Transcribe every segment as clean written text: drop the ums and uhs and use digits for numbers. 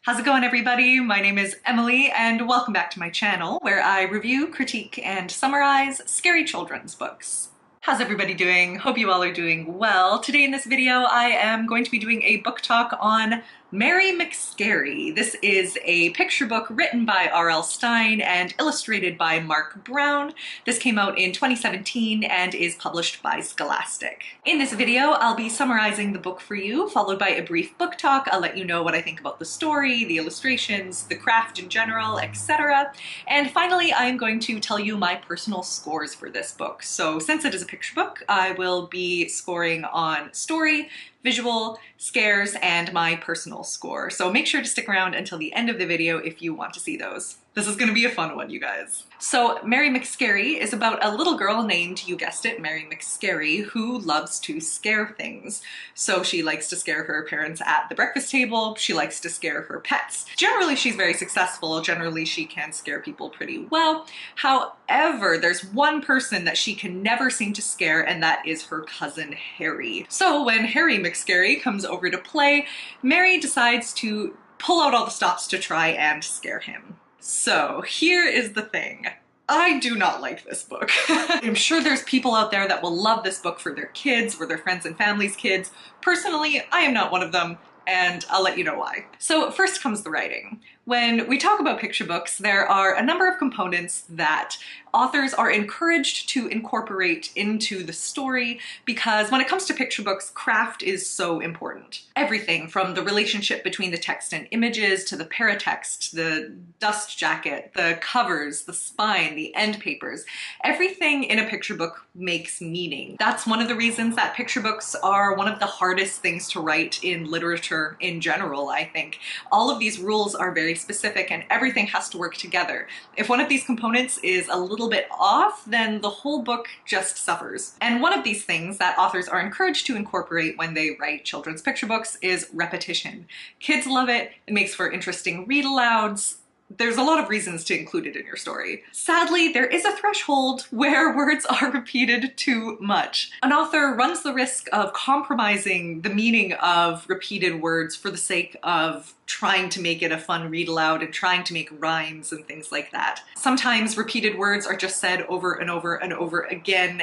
How's it going, everybody? My name is Emily, and welcome back to my channel where I review, critique, and summarize scary children's books. How's everybody doing? Hope you all are doing well. Today in this video, I am going to be doing a book talk on Mary McScary. This is a picture book written by R.L. Stine and illustrated by Mark Brown. This came out in 2017 and is published by Scholastic. In this video, I'll be summarizing the book for you, followed by a brief book talk. I'll let you know what I think about the story, the illustrations, the craft in general, etc. And finally, I'm going to tell you my personal scores for this book. So since it is a picture book, I will be scoring on story, visual, scares, and my personal score. So make sure to stick around until the end of the video if you want to see those. This is going to be a fun one, you guys. So Mary McScary is about a little girl named, you guessed it, Mary McScary, who loves to scare things. So she likes to scare her parents at the breakfast table. She likes to scare her pets. Generally, she's very successful. Generally, she can scare people pretty well. However, there's one person that she can never seem to scare, and that is her cousin Harry. So when Harry McScary comes over to play, Mary decides to pull out all the stops to try and scare him. So here is the thing. I do not like this book. I'm sure there's people out there that will love this book for their kids or their friends and family's kids. Personally, I am not one of them, and I'll let you know why. So first comes the writing. When we talk about picture books, there are a number of components that authors are encouraged to incorporate into the story because when it comes to picture books, craft is so important. Everything from the relationship between the text and images to the paratext, the dust jacket, the covers, the spine, the end papers, everything in a picture book makes meaning. That's one of the reasons that picture books are one of the hardest things to write in literature in general, I think. All of these rules are very specific and everything has to work together. If one of these components is a little bit off, then the whole book just suffers. And one of these things that authors are encouraged to incorporate when they write children's picture books is repetition. Kids love it. It makes for interesting read-alouds. There's a lot of reasons to include it in your story. Sadly, there is a threshold where words are repeated too much. An author runs the risk of compromising the meaning of repeated words for the sake of trying to make it a fun read aloud and trying to make rhymes and things like that. Sometimes repeated words are just said over and over and over again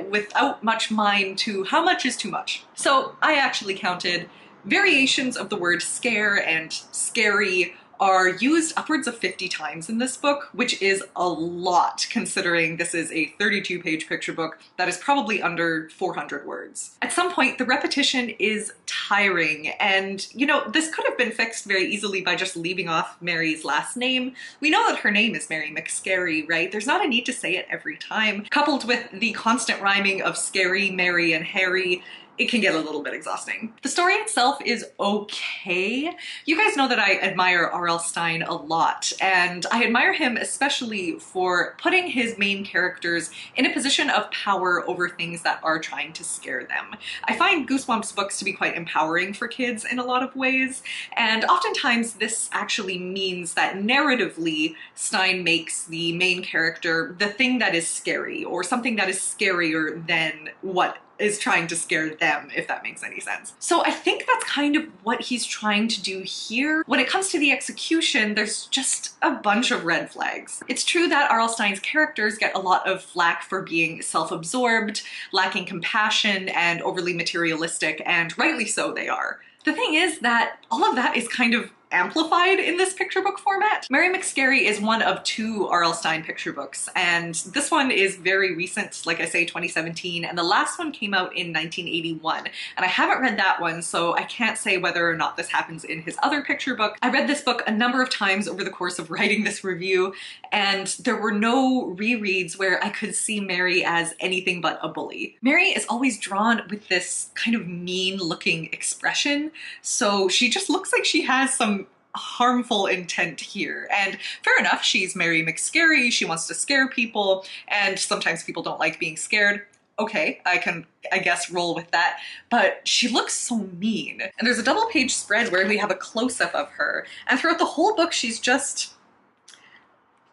without much mind to how much is too much. So I actually counted variations of the word scare and scary are used upwards of 50 times in this book, which is a lot considering this is a 32-page picture book that is probably under 400 words. At some point, the repetition is tiring, and you know, this could have been fixed very easily by just leaving off Mary's last name. We know that her name is Mary McScary, right? There's not a need to say it every time. Coupled with the constant rhyming of scary, Mary, and Harry, it can get a little bit exhausting. The story itself is okay. You guys know that I admire R.L. Stine a lot, and I admire him especially for putting his main characters in a position of power over things that are trying to scare them. I find Goosebumps books to be quite empowering for kids in a lot of ways, and oftentimes this actually means that narratively Stine makes the main character the thing that is scary, or something that is scarier than what is trying to scare them, if that makes any sense. So I think that's kind of what he's trying to do here. When it comes to the execution, there's just a bunch of red flags. It's true that R.L. Stine's characters get a lot of flack for being self-absorbed, lacking compassion, and overly materialistic, and rightly so they are. The thing is that all of that is kind of amplified in this picture book format. Mary McScary is one of two R.L. Stine picture books, and this one is very recent, like I say, 2017, and the last one came out in 1981. And I haven't read that one, so I can't say whether or not this happens in his other picture book. I read this book a number of times over the course of writing this review, and there were no rereads where I could see Mary as anything but a bully. Mary is always drawn with this kind of mean-looking expression, so she just looks like she has some harmful intent here. And fair enough, she's Mary McScary, she wants to scare people, and sometimes people don't like being scared. Okay, I can, I guess, roll with that, but she looks so mean. And there's a double-page spread where we have a close-up of her, and throughout the whole book she's just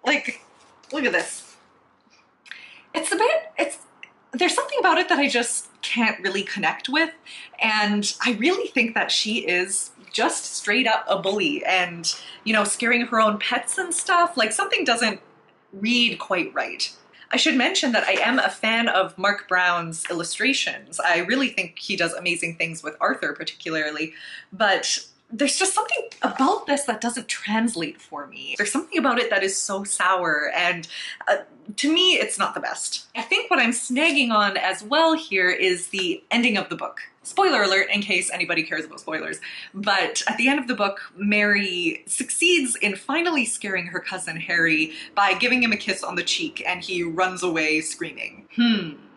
like, look at this. There's something about it that I just can't really connect with, and I really think that she is just straight up a bully and, you know, scaring her own pets and stuff. Like, something doesn't read quite right. I should mention that I am a fan of Mark Brown's illustrations. I really think he does amazing things with Arthur particularly, but there's just something about this that doesn't translate for me. There's something about it that is so sour, and to me, it's not the best. I think what I'm snagging on as well here is the ending of the book. Spoiler alert, in case anybody cares about spoilers, but at the end of the book, Mary succeeds in finally scaring her cousin Harry by giving him a kiss on the cheek, and he runs away screaming.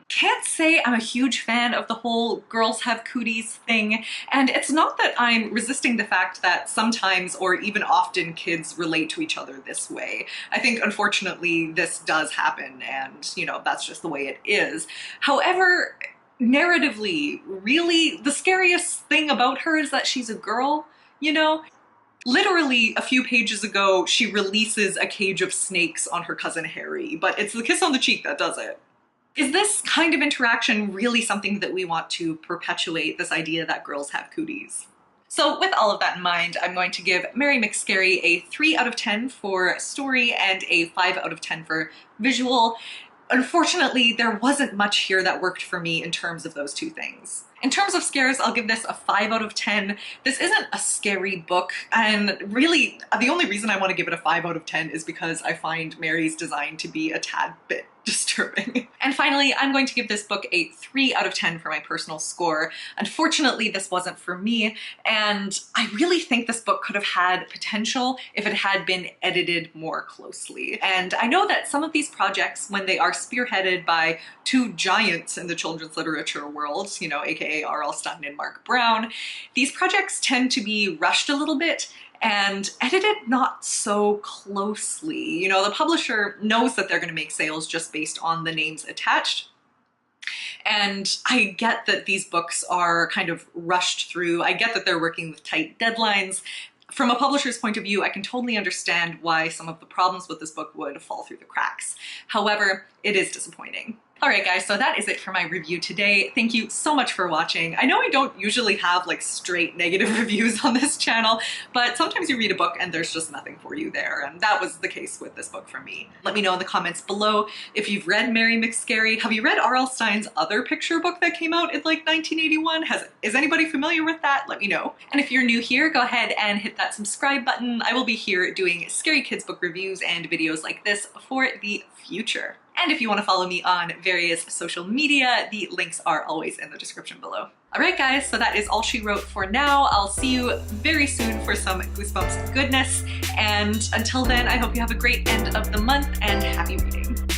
Can't say I'm a huge fan of the whole girls have cooties thing, and it's not that I'm resisting the fact that sometimes or even often kids relate to each other this way. I think unfortunately this does happen, and you know, that's just the way it is. However, narratively, really, the scariest thing about her is that she's a girl, you know? Literally a few pages ago, she releases a cage of snakes on her cousin Harry, but it's the kiss on the cheek that does it. Is this kind of interaction really something that we want to perpetuate, this idea that girls have cooties? So with all of that in mind, I'm going to give Mary McScary a 3 out of 10 for story and a 5 out of 10 for visual. Unfortunately, there wasn't much here that worked for me in terms of those two things. In terms of scares, I'll give this a 5 out of 10. This isn't a scary book, and really, the only reason I want to give it a 5 out of 10 is because I find Mary's design to be a tad bit disturbing. And finally, I'm going to give this book a 3 out of 10 for my personal score. Unfortunately, this wasn't for me, and I really think this book could have had potential if it had been edited more closely. And I know that some of these projects, when they are spearheaded by two giants in the children's literature world, you know, aka R.L. Stine and Mark Brown, these projects tend to be rushed a little bit and edited not so closely. You know, the publisher knows that they're going to make sales just based on the names attached. And I get that these books are kind of rushed through. I get that they're working with tight deadlines. From a publisher's point of view, I can totally understand why some of the problems with this book would fall through the cracks. However, it is disappointing. Alright guys, so that is it for my review today. Thank you so much for watching. I know I don't usually have like straight negative reviews on this channel, but sometimes you read a book and there's just nothing for you there, and that was the case with this book for me. Let me know in the comments below if you've read Mary McScary. Have you read R.L. Stine's other picture book that came out in like 1981? Is anybody familiar with that? Let me know. And if you're new here, go ahead and hit that subscribe button. I will be here doing scary kids book reviews and videos like this for the future. And if you want to follow me on various social media, the links are always in the description below. Alright guys, so that is all she wrote for now. I'll see you very soon for some Goosebumps goodness, and until then, I hope you have a great end of the month and happy reading.